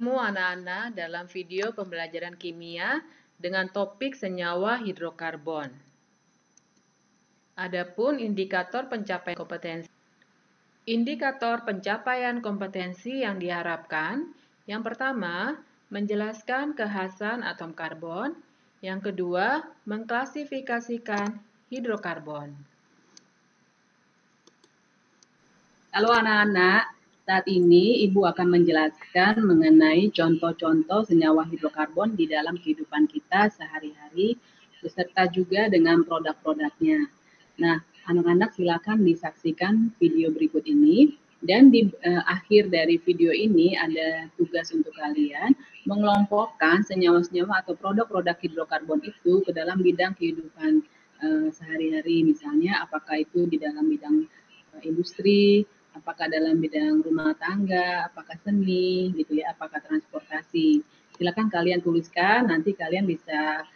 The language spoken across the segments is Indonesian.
Ketemu anak-anak dalam video pembelajaran kimia dengan topik senyawa hidrokarbon. Adapun indikator pencapaian kompetensi. Indikator pencapaian kompetensi yang diharapkan, yang pertama, menjelaskan kekhasan atom karbon, yang kedua, mengklasifikasikan hidrokarbon. Halo anak-anak, saat ini Ibu akan menjelaskan mengenai contoh-contoh senyawa hidrokarbon di dalam kehidupan kita sehari-hari, beserta juga dengan produk-produknya. Nah, anak-anak silakan disaksikan video berikut ini, dan di akhir dari video ini ada tugas untuk kalian mengelompokkan senyawa-senyawa atau produk-produk hidrokarbon itu ke dalam bidang kehidupan sehari-hari, misalnya apakah itu di dalam bidang industri, apakah dalam bidang rumah tangga, apakah seni, gitu ya, apakah transportasi. Silakan kalian tuliskan, nanti kalian bisa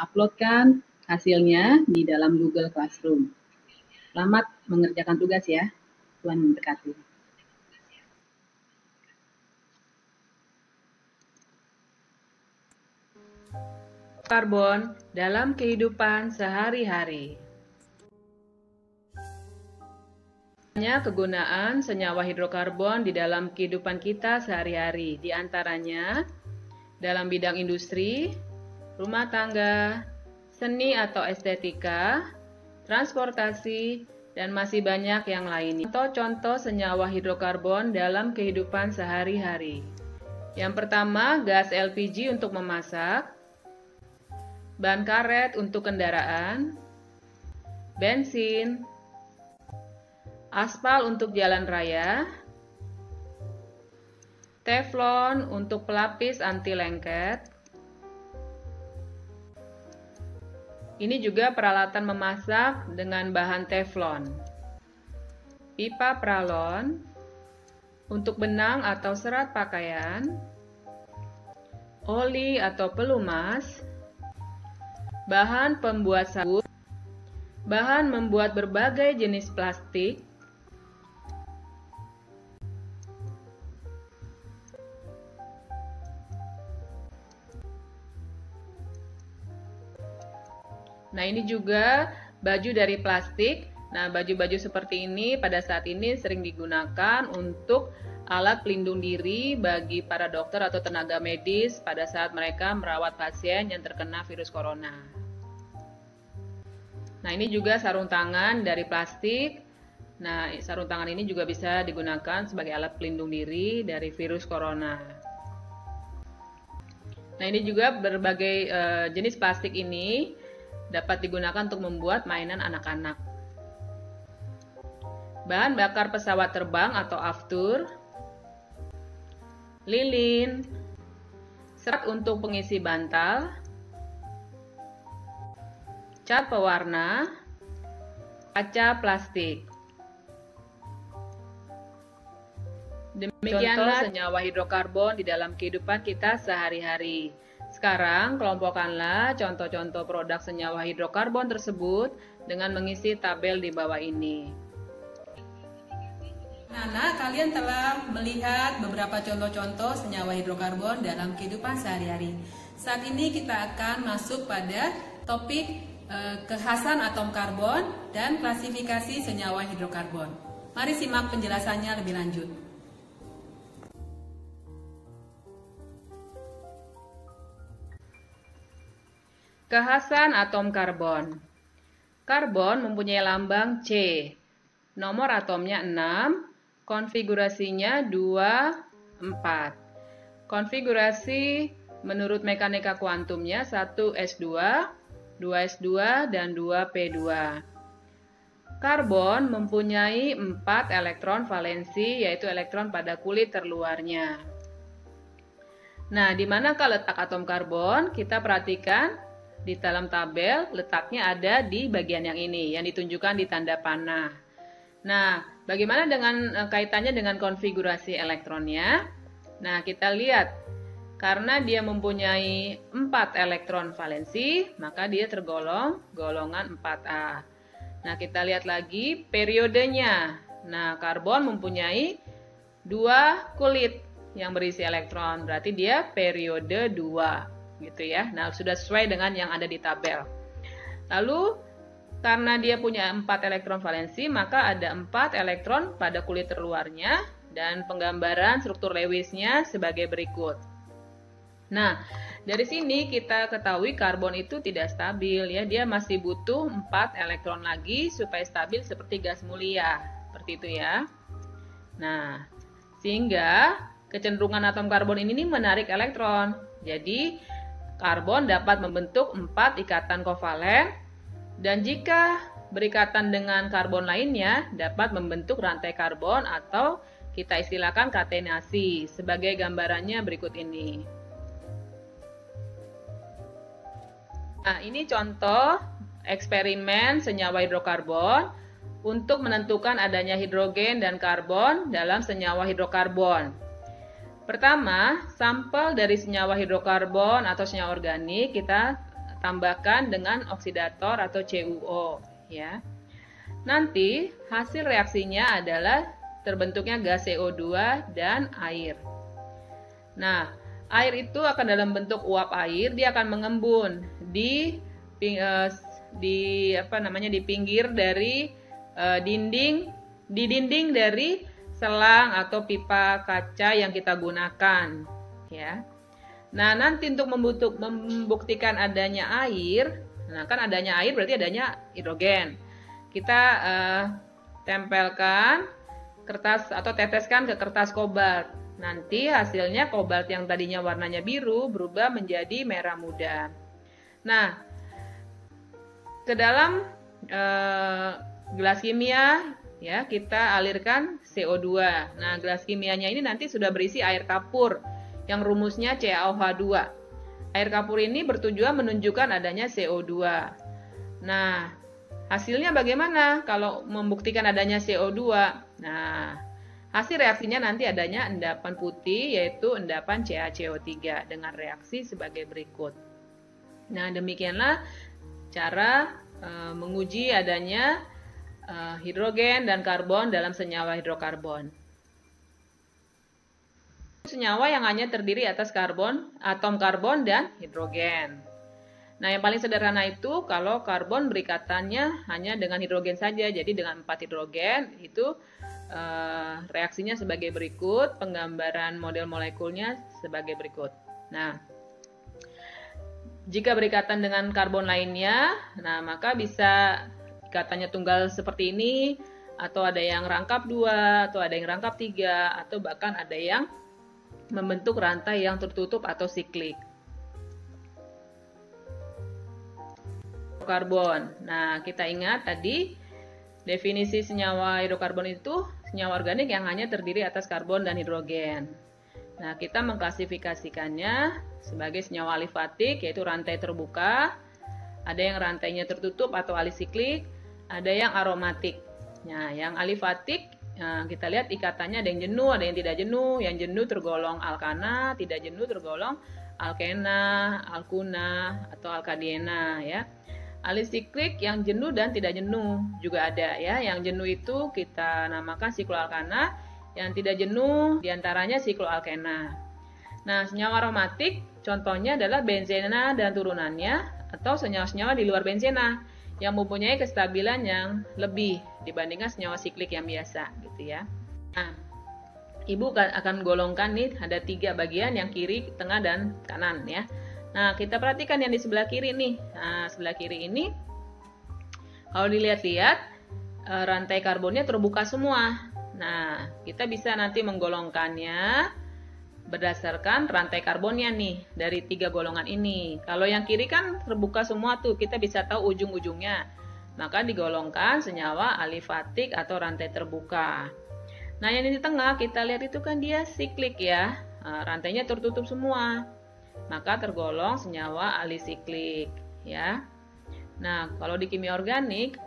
uploadkan hasilnya di dalam Google Classroom. Selamat mengerjakan tugas ya. Tuhan memberkati. Karbon dalam kehidupan sehari-hari. Kegunaan senyawa hidrokarbon di dalam kehidupan kita sehari-hari, di antaranya dalam bidang industri, rumah tangga, seni atau estetika, transportasi, dan masih banyak yang lainnya. Contoh-contoh senyawa hidrokarbon dalam kehidupan sehari-hari. Yang pertama, gas LPG untuk memasak, ban karet untuk kendaraan, bensin, aspal untuk jalan raya, teflon untuk pelapis anti lengket. Ini juga peralatan memasak dengan bahan teflon. Pipa pralon untuk benang atau serat pakaian, oli atau pelumas, bahan pembuat sabun, bahan membuat berbagai jenis plastik, nah ini juga baju dari plastik. Nah, baju-baju seperti ini pada saat ini sering digunakan untuk alat pelindung diri bagi para dokter atau tenaga medis pada saat mereka merawat pasien yang terkena virus corona. Nah, ini juga sarung tangan dari plastik. Nah, sarung tangan ini juga bisa digunakan sebagai alat pelindung diri dari virus corona. Nah, ini juga berbagai jenis plastik ini dapat digunakan untuk membuat mainan anak-anak. Bahan bakar pesawat terbang atau aftur, lilin, serat untuk pengisi bantal, cat pewarna, kaca plastik. Demikianlah senyawa hidrokarbon di dalam kehidupan kita sehari-hari. Sekarang kelompokkanlah contoh-contoh produk senyawa hidrokarbon tersebut dengan mengisi tabel di bawah ini. Anak-anak, kalian telah melihat beberapa contoh-contoh senyawa hidrokarbon dalam kehidupan sehari-hari. Saat ini kita akan masuk pada topik kekhasan atom karbon dan klasifikasi senyawa hidrokarbon. Mari simak penjelasannya lebih lanjut. Kekhasan atom karbon. Karbon mempunyai lambang C. Nomor atomnya 6, konfigurasinya 2, 4. Konfigurasi menurut mekanika kuantumnya 1s2, 2s2, dan 2p2. Karbon mempunyai 4 elektron valensi, yaitu elektron pada kulit terluarnya. Nah, di manakah letak atom karbon? Kita perhatikan di dalam tabel, letaknya ada di bagian yang ini, yang ditunjukkan di tanda panah. Nah, bagaimana dengan kaitannya dengan konfigurasi elektronnya? Nah, kita lihat, karena dia mempunyai 4 elektron valensi, maka dia tergolong golongan 4A. Nah, kita lihat lagi periodenya. Nah, karbon mempunyai 2 kulit. yang berisi elektron. Berarti dia periode 2 gitu ya. Nah, sudah sesuai dengan yang ada di tabel. Lalu karena dia punya 4 elektron valensi, maka ada 4 elektron pada kulit terluarnya dan penggambaran struktur Lewisnya sebagai berikut. Nah, dari sini kita ketahui karbon itu tidak stabil ya, dia masih butuh 4 elektron lagi supaya stabil seperti gas mulia. Seperti itu ya. Nah, sehingga kecenderungan atom karbon ini menarik elektron. Jadi, karbon dapat membentuk 4 ikatan kovalen dan jika berikatan dengan karbon lainnya dapat membentuk rantai karbon atau kita istilahkan katenasi. Sebagai gambarannya berikut ini. Nah, ini contoh eksperimen senyawa hidrokarbon untuk menentukan adanya hidrogen dan karbon dalam senyawa hidrokarbon. Pertama, sampel dari senyawa hidrokarbon atau senyawa organik kita tambahkan dengan oksidator atau CuO ya. Nanti hasil reaksinya adalah terbentuknya gas CO2 dan air. Nah, air itu akan dalam bentuk uap air, dia akan mengembun di pinggir dari dinding dari selang atau pipa kaca yang kita gunakan ya. Nah, nanti untuk membuktikan adanya air, nah kan adanya air berarti adanya hidrogen. Kita tempelkan kertas atau teteskan ke kertas kobalt. Nanti hasilnya kobalt yang tadinya warnanya biru berubah menjadi merah muda. Nah, ke dalam gelas kimia ya kita alirkan CO2. Nah, gelas kimianya ini nanti sudah berisi air kapur yang rumusnya CaOH2. Air kapur ini bertujuan menunjukkan adanya CO2. Nah, hasilnya bagaimana kalau membuktikan adanya CO2? Nah, hasil reaksinya nanti adanya endapan putih yaitu endapan CaCO3 dengan reaksi sebagai berikut. Nah, demikianlah cara menguji adanya hidrogen dan karbon dalam senyawa hidrokarbon. Senyawa yang hanya terdiri atas karbon, atom karbon dan hidrogen. Nah, yang paling sederhana itu kalau karbon berikatannya hanya dengan hidrogen saja. Jadi dengan 4 hidrogen itu reaksinya sebagai berikut, penggambaran model molekulnya sebagai berikut. Nah, jika berikatan dengan karbon lainnya, nah maka bisa ikatannya tunggal seperti ini, atau ada yang rangkap 2, atau ada yang rangkap 3, atau bahkan ada yang membentuk rantai yang tertutup atau siklik. Karbon. Nah, kita ingat tadi definisi senyawa hidrokarbon itu senyawa organik yang hanya terdiri atas karbon dan hidrogen. Nah, kita mengklasifikasikannya sebagai senyawa alifatik yaitu rantai terbuka, ada yang rantainya tertutup atau alisiklik, ada yang aromatik. Nah, yang alifatik kita lihat ikatannya ada yang jenuh, ada yang tidak jenuh. Yang jenuh tergolong alkana, tidak jenuh tergolong alkena, alkuna atau alkadiena ya. Alisiklik yang jenuh dan tidak jenuh juga ada ya. Yang jenuh itu kita namakan sikloalkana, yang tidak jenuh diantaranya sikloalkena. Nah, senyawa aromatik contohnya adalah benzena dan turunannya atau senyawa-senyawa di luar benzena yang mempunyai kestabilan yang lebih dibandingkan senyawa siklik yang biasa gitu ya. Nah, Ibu akan golongkan nih ada 3 bagian, yang kiri, tengah dan kanan ya. Nah, kita perhatikan yang di sebelah kiri nih. Nah, sebelah kiri ini kalau dilihat-lihat rantai karbonnya terbuka semua. Nah, kita bisa nanti menggolongkannya berdasarkan rantai karbonnya nih dari 3 golongan ini. Kalau yang kiri kan terbuka semua tuh, kita bisa tahu ujung-ujungnya. Maka digolongkan senyawa alifatik atau rantai terbuka. Nah, yang di tengah kita lihat itu kan dia siklik ya. Rantainya tertutup semua. Maka tergolong senyawa alisiklik ya. Nah, kalau di kimia organik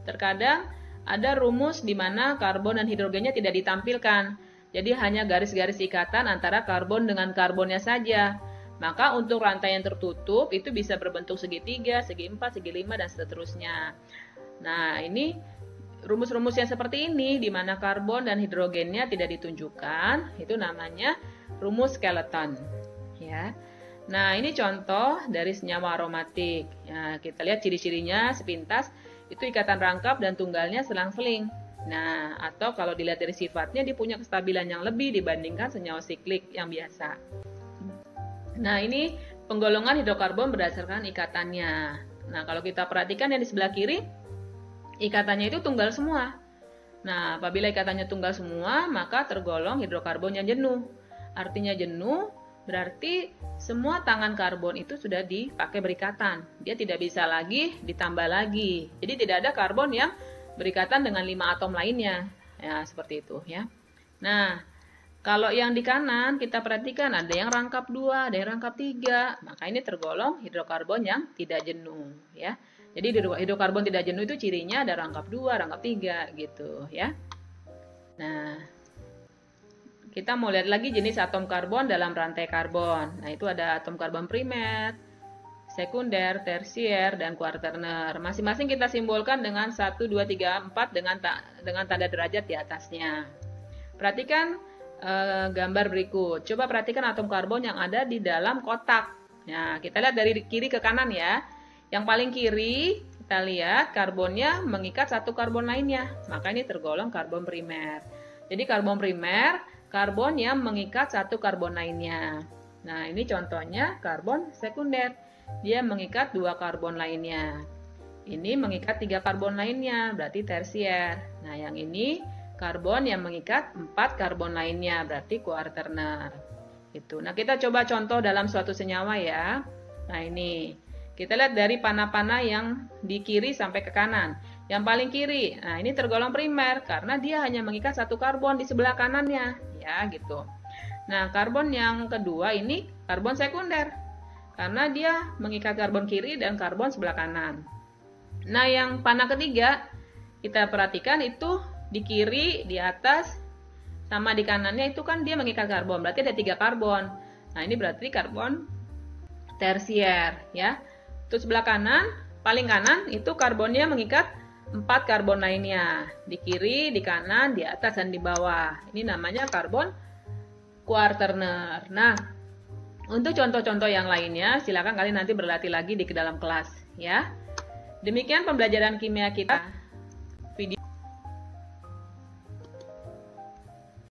terkadang ada rumus di mana karbon dan hidrogennya tidak ditampilkan. Jadi hanya garis-garis ikatan antara karbon dengan karbonnya saja. Maka untuk rantai yang tertutup itu bisa berbentuk segitiga, segi 4, segi 5 dan seterusnya. Nah, ini rumus-rumus yang seperti ini, di mana karbon dan hidrogennya tidak ditunjukkan, itu namanya rumus skeleton. Ya. Nah, ini contoh dari senyawa aromatik. Ya, kita lihat ciri-cirinya sepintas, itu ikatan rangkap dan tunggalnya selang-seling. Nah, atau kalau dilihat dari sifatnya, dia punya kestabilan yang lebih dibandingkan senyawa siklik yang biasa. Nah, ini penggolongan hidrokarbon berdasarkan ikatannya. Nah, kalau kita perhatikan yang di sebelah kiri, ikatannya itu tunggal semua. Nah, apabila ikatannya tunggal semua, maka tergolong hidrokarbon yang jenuh. Artinya jenuh berarti semua tangan karbon itu sudah dipakai berikatan. Dia tidak bisa lagi ditambah lagi. Jadi tidak ada karbon yang berikatan dengan 5 atom lainnya. Ya, seperti itu ya. Nah, kalau yang di kanan kita perhatikan ada yang rangkap 2, ada yang rangkap 3. Maka ini tergolong hidrokarbon yang tidak jenuh ya. Jadi hidrokarbon tidak jenuh itu cirinya ada rangkap 2, rangkap 3 gitu ya. Nah, kita mau lihat lagi jenis atom karbon dalam rantai karbon. Nah, itu ada atom karbon primer, sekunder, tersier, dan kuaterner. Masing-masing kita simbolkan dengan 1, 2, 3, 4 dengan tanda derajat di atasnya. Perhatikan gambar berikut. Coba perhatikan atom karbon yang ada di dalam kotak. Nah, kita lihat dari kiri ke kanan ya. Yang paling kiri, kita lihat karbonnya mengikat satu karbon lainnya. Maka ini tergolong karbon primer. Jadi karbon primer, karbon yang mengikat satu karbon lainnya. Nah, ini contohnya karbon sekunder. Dia mengikat 2 karbon lainnya. Ini mengikat 3 karbon lainnya, berarti tersier. Nah, yang ini karbon yang mengikat 4 karbon lainnya, berarti kuaterner. Itu. Nah, kita coba contoh dalam suatu senyawa ya. Nah, ini. Kita lihat dari panah-panah yang di kiri sampai ke kanan. Yang paling kiri, nah ini tergolong primer karena dia hanya mengikat satu karbon di sebelah kanannya, ya gitu. Nah, karbon yang kedua ini karbon sekunder karena dia mengikat karbon kiri dan karbon sebelah kanan. Nah, yang panah ketiga kita perhatikan itu di kiri, di atas, sama di kanannya itu kan dia mengikat karbon, berarti ada 3 karbon. Nah, ini berarti karbon tersier, ya. Terus sebelah kanan, paling kanan itu karbonnya mengikat 4 karbon lainnya, di kiri, di kanan, di atas, dan di bawah. Ini namanya karbon kuaterner. Nah, untuk contoh-contoh yang lainnya, silakan kalian nanti berlatih lagi di dalam kelas, ya. Demikian pembelajaran kimia kita.